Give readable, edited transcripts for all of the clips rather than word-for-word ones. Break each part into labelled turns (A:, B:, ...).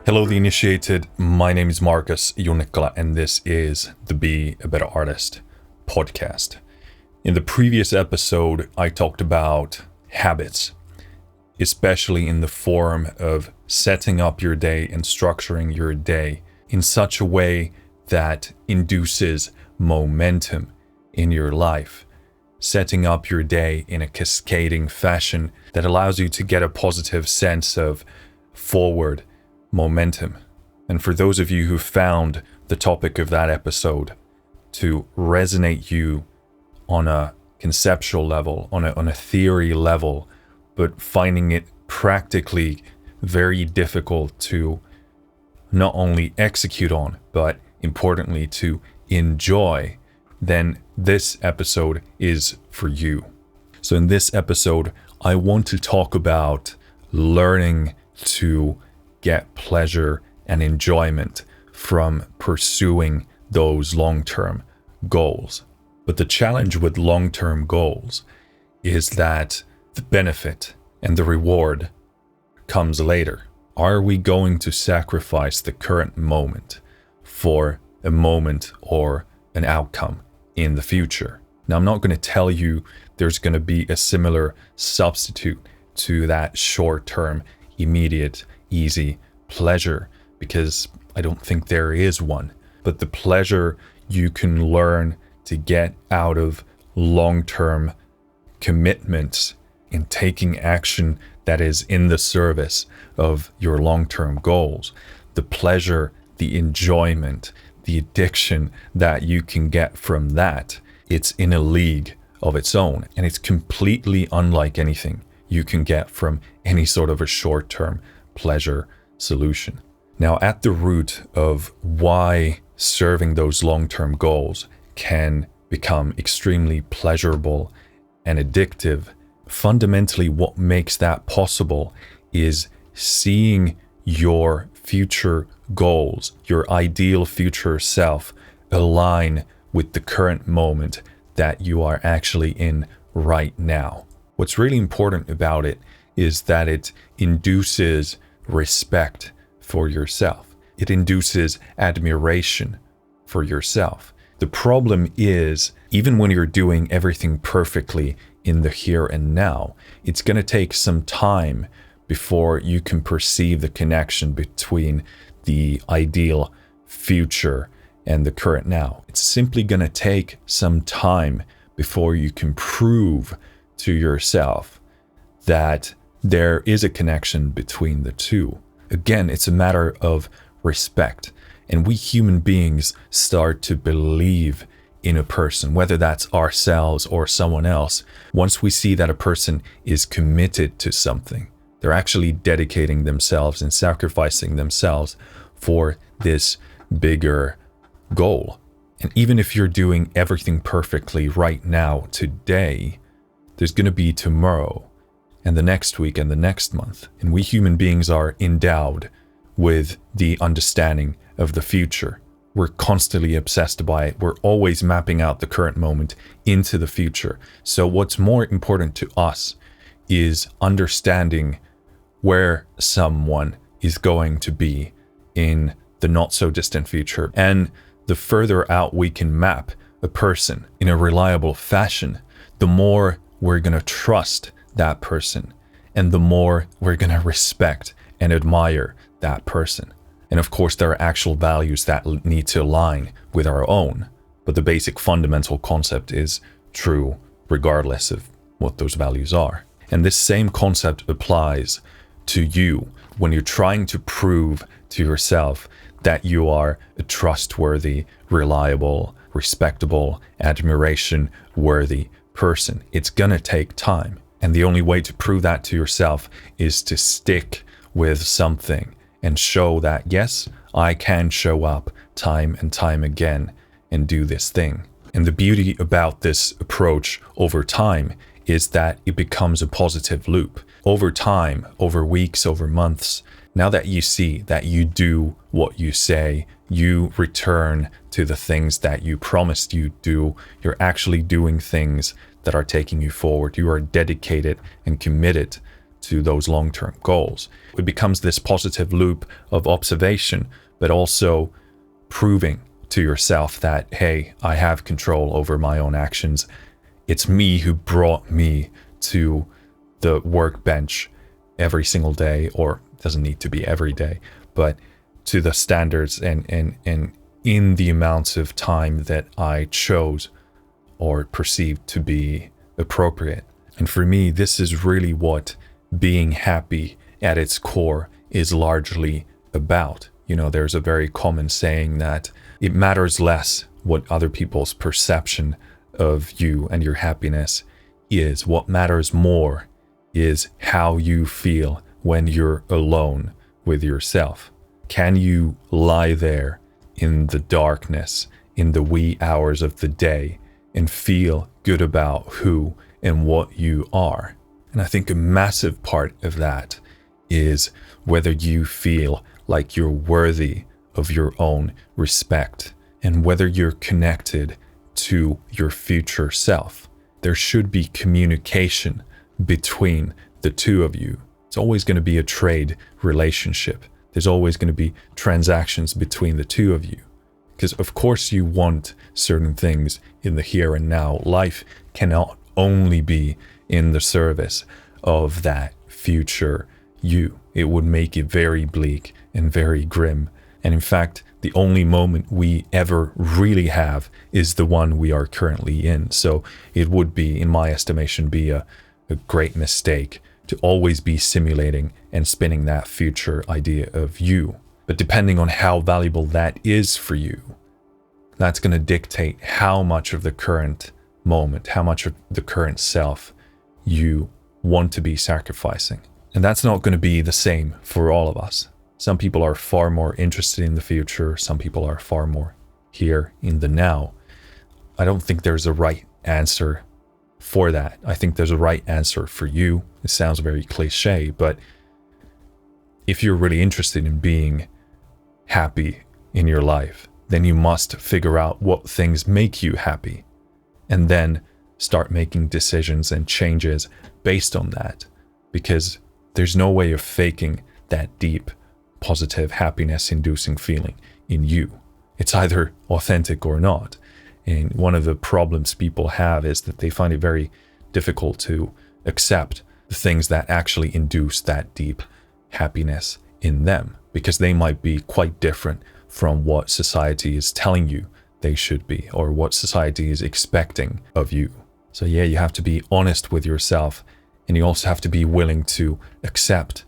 A: Hello, the initiated. My name is Markus, Junnikkala, and this is the Be a Better Artist podcast. In the previous episode, I talked about habits, especially in the form of setting up your day and structuring your day in such a way that induces momentum in your life, setting up your day in a cascading fashion that allows you to get a positive sense of forward momentum. And for those of you who found the topic of that episode to resonate you on a conceptual level, on a theory level, but finding it practically very difficult to not only execute on, but importantly to enjoy, then this episode is for you. So in this episode, I want to talk about learning to get pleasure and enjoyment from pursuing those long-term goals. But the challenge with long-term goals is that the benefit and the reward comes later. Are we going to sacrifice the current moment for a moment or an outcome in the future? Now, I'm not going to tell you there's going to be a similar substitute to that short-term, immediate, easy pleasure, because I don't think there is one. But the pleasure you can learn to get out of long-term commitments in taking action that is in the service of your long-term goals, the pleasure, the enjoyment, the addiction that you can get from that, it's in a league of its own, and it's completely unlike anything you can get from any sort of a short-term pleasure solution. Now, at the root of why serving those long-term goals can become extremely pleasurable and addictive, fundamentally what makes that possible is seeing your future goals, your ideal future self, align with the current moment that you are actually in right now. What's really important about it is that it induces respect for yourself. It induces admiration for yourself. The problem is, even when you're doing everything perfectly in the here and now, it's going to take some time before you can perceive the connection between the ideal future and the current now. It's simply going to take some time before you can prove to yourself that there is a connection between the two. Again, it's a matter of respect. And we human beings start to believe in a person, whether that's ourselves or someone else. Once we see that a person is committed to something, they're actually dedicating themselves and sacrificing themselves for this bigger goal. And even if you're doing everything perfectly right now, today, there's going to be tomorrow and the next week and the next month. And we human beings are endowed with the understanding of the future. We're constantly obsessed by it. We're always mapping out the current moment into the future. So what's more important to us is understanding where someone is going to be in the not so distant future. And the further out we can map a person in a reliable fashion, the more we're going to trust that person, and the more we're going to respect and admire that person. And of course, there are actual values that need to align with our own, but the basic fundamental concept is true regardless of what those values are. And this same concept applies to you when you're trying to prove to yourself that you are a trustworthy, reliable, respectable, admiration-worthy person. It's gonna take time. And the only way to prove that to yourself is to stick with something and show that, yes, I can show up time and time again and do this thing. And the beauty about this approach over time is that it becomes a positive loop. Over time, over weeks, over months, now that you see that you do what you say, you return to the things that you promised you'd do, you're actually doing things that are taking you forward. You are dedicated and committed to those long-term goals. It becomes this positive loop of observation, but also proving to yourself that, hey, I have control over my own actions. It's me who brought me to the workbench every single day, or it doesn't need to be every day, but to the standards and in the amounts of time that I chose or perceived to be appropriate. And for me, this is really what being happy at its core is largely about. There's a very common saying that it matters less what other people's perception of you and your happiness is. What matters more is how you feel when you're alone with yourself. Can you lie there in the darkness, in the wee hours of the day, and feel good about who and what you are? And I think a massive part of that is whether you feel like you're worthy of your own respect and whether you're connected to your future self. There should be communication between the two of you. It's always going to be a trade relationship. There's always going to be transactions between the two of you. Because of course you want certain things in the here and now. Life cannot only be in the service of that future you. It would make it very bleak and very grim. And in fact, the only moment we ever really have is the one we are currently in. So it would be, in my estimation, be a great mistake to always be simulating and spinning that future idea of you. But depending on how valuable that is for you, that's going to dictate how much of the current moment, how much of the current self you want to be sacrificing. And that's not going to be the same for all of us. Some people are far more interested in the future. Some people are far more here in the now. I don't think there's a right answer for that. I think there's a right answer for you. It sounds very cliche, but if you're really interested in being happy in your life, then you must figure out what things make you happy and then start making decisions and changes based on that, because there's no way of faking that deep, positive, happiness-inducing feeling in you. It's either authentic or not. And one of the problems people have is that they find it very difficult to accept the things that actually induce that deep happiness in them, because they might be quite different from what society is telling you they should be, or what society is expecting of you. So yeah, you have to be honest with yourself, and you also have to be willing to accept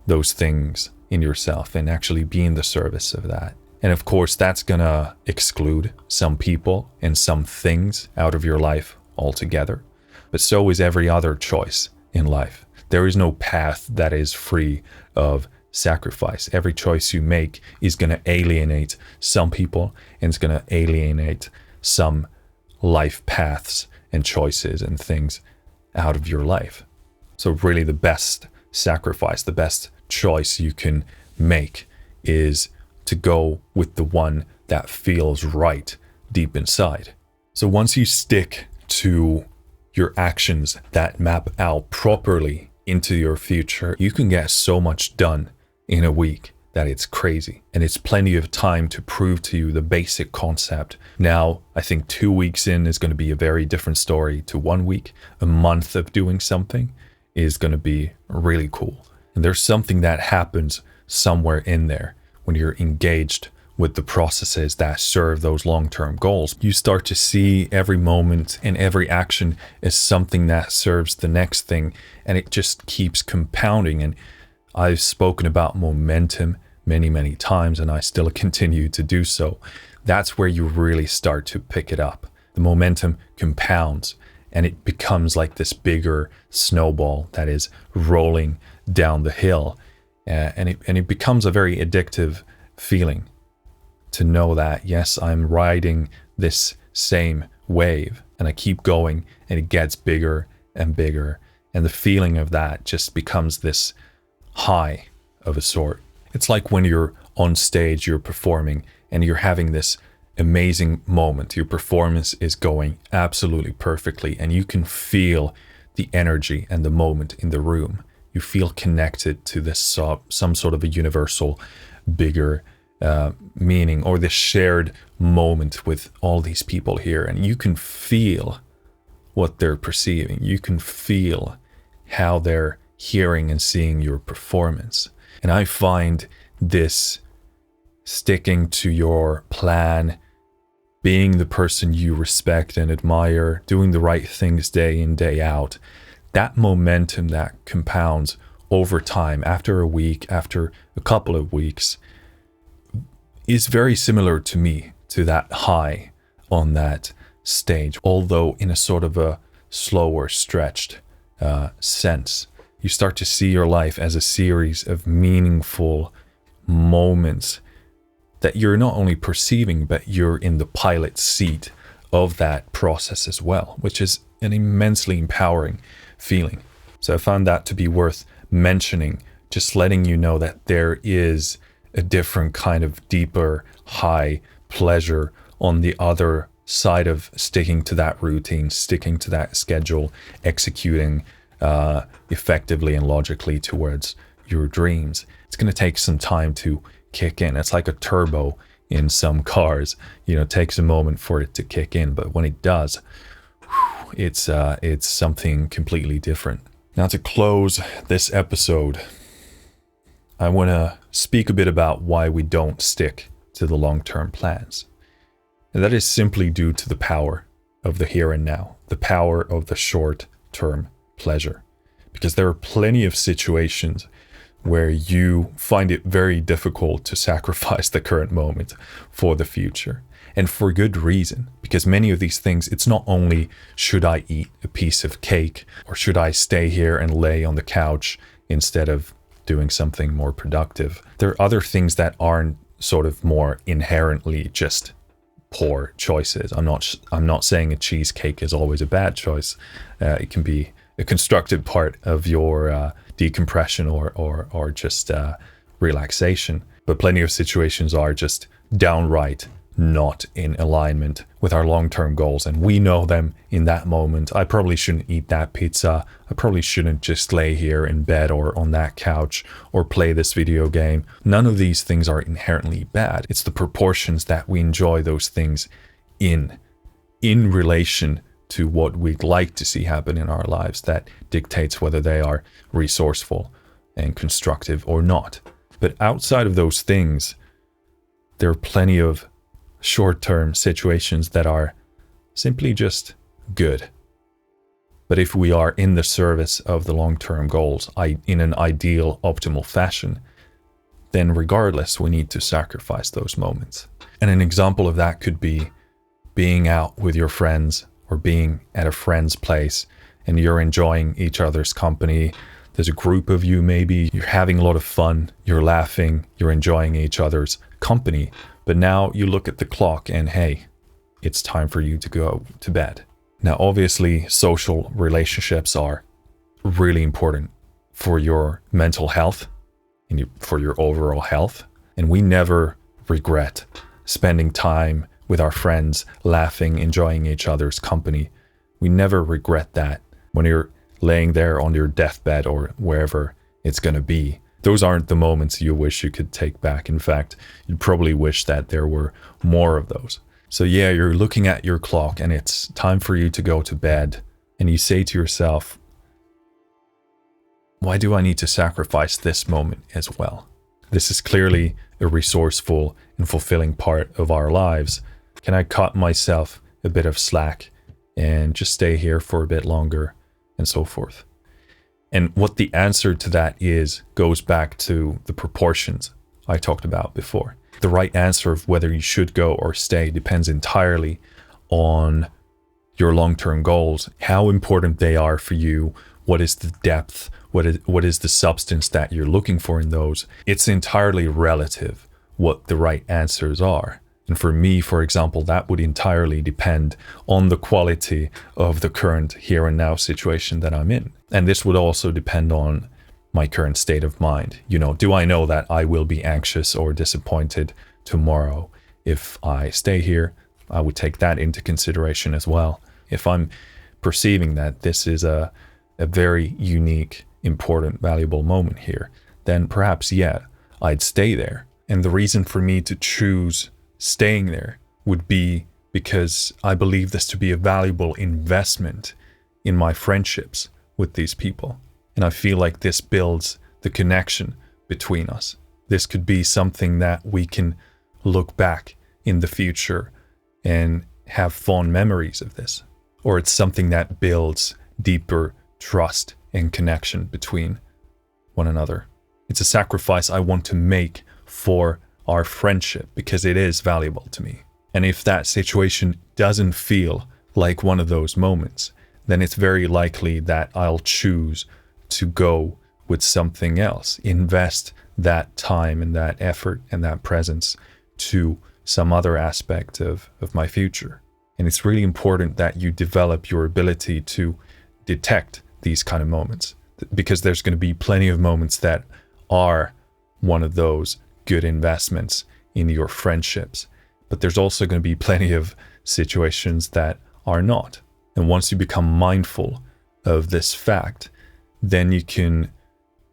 A: those things in yourself and actually be in the service of that. And of course, that's gonna exclude some people and some things out of your life altogether. But so is every other choice in life. There is no path that is free of sacrifice. Every choice you make is gonna alienate some people, and it's gonna alienate some life paths and choices and things out of your life. So really the best sacrifice, the best choice you can make is to go with the one that feels right deep inside. So once you stick to your actions that map out properly into your future, you can get so much done in a week that it's crazy. And it's plenty of time to prove to you the basic concept. Now, I think 2 weeks in is going to be a very different story to 1 week. A month of doing something is going to be really cool. And there's something that happens somewhere in there when you're engaged with the processes that serve those long-term goals. You start to see every moment and every action as something that serves the next thing, and it just keeps compounding. And I've spoken about momentum many, many times, and I still continue to do so. That's where you really start to pick it up. The momentum compounds, and it becomes like this bigger snowball that is rolling down the hill. And it becomes a very addictive feeling to know that, yes, I'm riding this same wave, and I keep going, and it gets bigger and bigger. And the feeling of that just becomes this high of a sort. It's like when you're on stage, you're performing, and you're having this amazing moment. Your performance is going absolutely perfectly, and you can feel the energy and the moment in the room. You feel connected to this some sort of a universal, bigger meaning, or this shared moment with all these people here. And you can feel what they're perceiving. You can feel how they're hearing and seeing your performance. And I find this sticking to your plan, being the person you respect and admire, doing the right things day in, day out, that momentum that compounds over time, after a week, after a couple of weeks, is very similar to me, to that high on that stage, although in a sort of a slower, stretched sense. You start to see your life as a series of meaningful moments that you're not only perceiving, but you're in the pilot seat of that process as well, which is an immensely empowering feeling. So I found that to be worth mentioning, just letting you know that there is a different kind of deeper, high pleasure on the other side of sticking to that routine, sticking to that schedule, executing effectively and logically towards your dreams. It's going to take some time to kick in. It's like a turbo in some cars. It takes a moment for it to kick in, but when it does, it's something completely different. Now, to close this episode, I want to speak a bit about why we don't stick to the long-term plans. And that is simply due to the power of the here and now, the power of the short-term pleasure. Because there are plenty of situations where you find it very difficult to sacrifice the current moment for the future. And for good reason, because many of these things, it's not only should I eat a piece of cake, or should I stay here and lay on the couch instead of doing something more productive. There are other things that aren't sort of more inherently just poor choices. I'm not saying a cheesecake is always a bad choice. It can be a constructive part of your decompression or just relaxation. But plenty of situations are just downright not in alignment with our long-term goals, and we know them in that moment. I probably shouldn't eat that pizza. I probably shouldn't just lay here in bed or on that couch or play this video game. None of these things are inherently bad. It's the proportions that we enjoy those things in relation to what we'd like to see happen in our lives that dictates whether they are resourceful and constructive or not. But outside of those things, there are plenty of short-term situations that are simply just good. But if we are in the service of the long-term goals in an ideal, optimal fashion, then regardless, we need to sacrifice those moments. And an example of that could be being out with your friends or being at a friend's place and you're enjoying each other's company. There's a group of you, maybe you're having a lot of fun, you're laughing, you're enjoying each other's company. But now you look at the clock and hey, it's time for you to go to bed. Now, obviously, social relationships are really important for your mental health and for your overall health. And we never regret spending time with our friends, laughing, enjoying each other's company. We never regret that when you're laying there on your deathbed or wherever it's going to be. Those aren't the moments you wish you could take back. In fact, you'd probably wish that there were more of those. So yeah, you're looking at your clock and it's time for you to go to bed. And you say to yourself, why do I need to sacrifice this moment as well? This is clearly a resourceful and fulfilling part of our lives. Can I cut myself a bit of slack and just stay here for a bit longer and so forth? And what the answer to that is goes back to the proportions I talked about before. The right answer of whether you should go or stay depends entirely on your long-term goals, how important they are for you, what is the depth, what is the substance that you're looking for in those. It's entirely relative what the right answers are. And for me, for example, that would entirely depend on the quality of the current here and now situation that I'm in. And this would also depend on my current state of mind. Do I know that I will be anxious or disappointed tomorrow if I stay here? I would take that into consideration as well. If I'm perceiving that this is a very unique important, valuable moment here, then perhaps, yeah, I'd stay there. And the reason for me to choose staying there would be because I believe this to be a valuable investment in my friendships with these people. And I feel like this builds the connection between us. This could be something that we can look back in the future and have fond memories of this. Or it's something that builds deeper trust and connection between one another. It's a sacrifice I want to make for our friendship because it is valuable to me. And if that situation doesn't feel like one of those moments, then it's very likely that I'll choose to go with something else, invest that time and that effort and that presence to some other aspect of my future. And it's really important that you develop your ability to detect these kind of moments, because there's going to be plenty of moments that are one of those good investments in your friendships. But there's also going to be plenty of situations that are not. And once you become mindful of this fact, then you can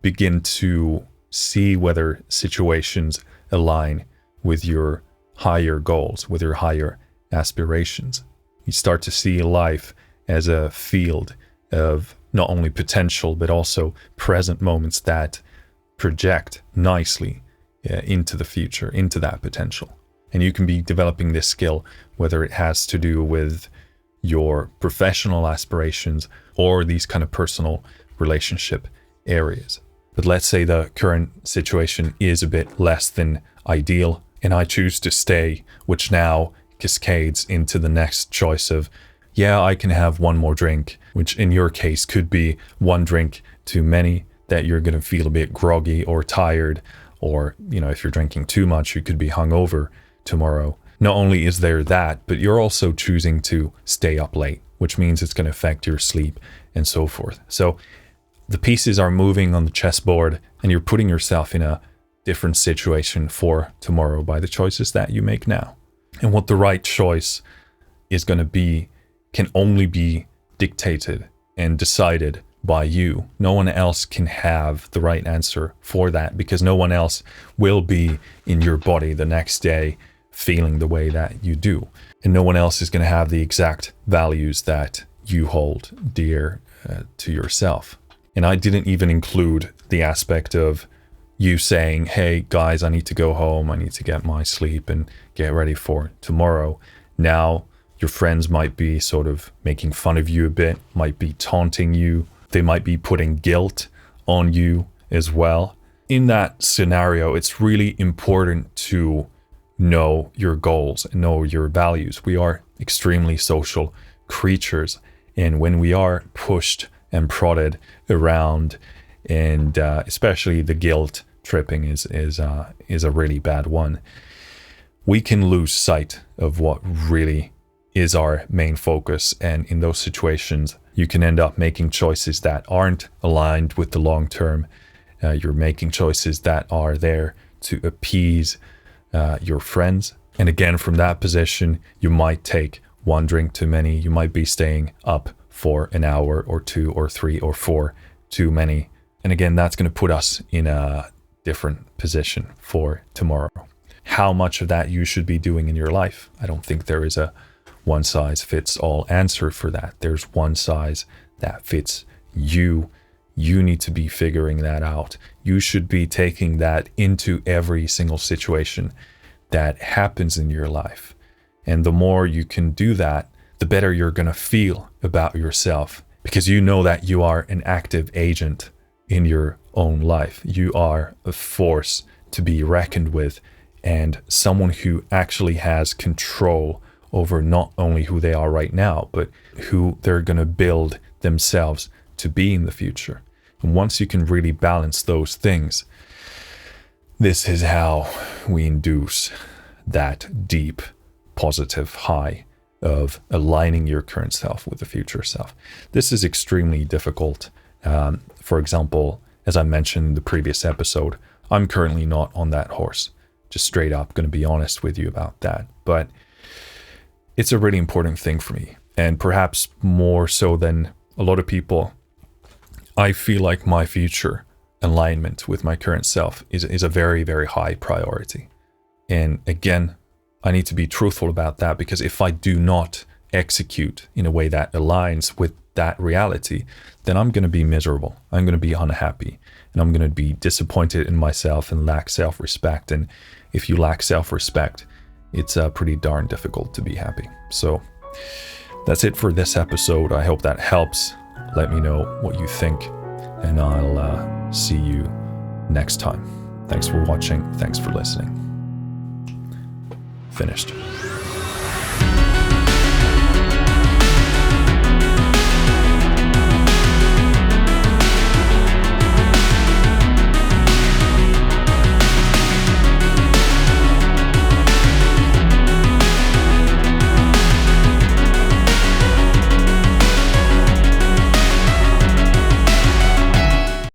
A: begin to see whether situations align with your higher goals, with your higher aspirations. You start to see life as a field of not only potential, but also present moments that project nicely into the future, into that potential. And you can be developing this skill, whether it has to do with your professional aspirations or these kind of personal relationship areas. But let's say the current situation is a bit less than ideal, and I choose to stay, which now cascades into the next choice of, yeah, I can have one more drink, which in your case could be one drink too many, that you're going to feel a bit groggy or tired, or, if you're drinking too much, you could be hungover tomorrow. Not only is there that, but you're also choosing to stay up late, which means it's going to affect your sleep and so forth. So the pieces are moving on the chessboard, and you're putting yourself in a different situation for tomorrow by the choices that you make now. And what the right choice is going to be can only be dictated and decided by you. No one else can have the right answer for that, because no one else will be in your body the next day feeling the way that you do. And no one else is going to have the exact values that you hold dear to yourself. And I didn't even include the aspect of you saying, hey guys, I need to go home, I need to get my sleep and get ready for tomorrow. Now your friends might be sort of making fun of you a bit, might be taunting you, they might be putting guilt on you as well. In that scenario, it's really important to know your goals and know your values. We are extremely social creatures, and when we are pushed and prodded around, and especially the guilt tripping is a really bad one, we can lose sight of what really is our main focus. And in those situations, you can end up making choices that aren't aligned with the long term. You're making choices that are there to appease your friends. And again, from that position, you might take one drink too many. You might be staying up for an hour or two or three or four too many. And again, that's going to put us in a different position for tomorrow. How much of that you should be doing in your life? I don't think there is a one size fits all answer for that. There's one size that fits you. You need to be figuring that out. You should be taking that into every single situation that happens in your life. And the more you can do that, the better you're going to feel about yourself, because you know that you are an active agent in your own life. You are a force to be reckoned with, and someone who actually has control over not only who they are right now, but who they're going to build themselves to be in the future. And once you can really balance those things, this is how we induce that deep, positive high of aligning your current self with the future self. This is extremely difficult. For example, as I mentioned in the previous episode, I'm currently not on that horse. Just straight up going to be honest with you about that. But it's a really important thing for me. And perhaps more so than a lot of people, I feel like my future alignment with my current self is a very, very high priority. And again, I need to be truthful about that, because if I do not execute in a way that aligns with that reality, then I'm going to be miserable. I'm going to be unhappy, and I'm going to be disappointed in myself and lack self-respect. And if you lack self-respect, it's pretty darn difficult to be happy. So that's it for this episode. I hope that helps. Let me know what you think, and I'll see you next time. Thanks for watching. Thanks for listening. Finished.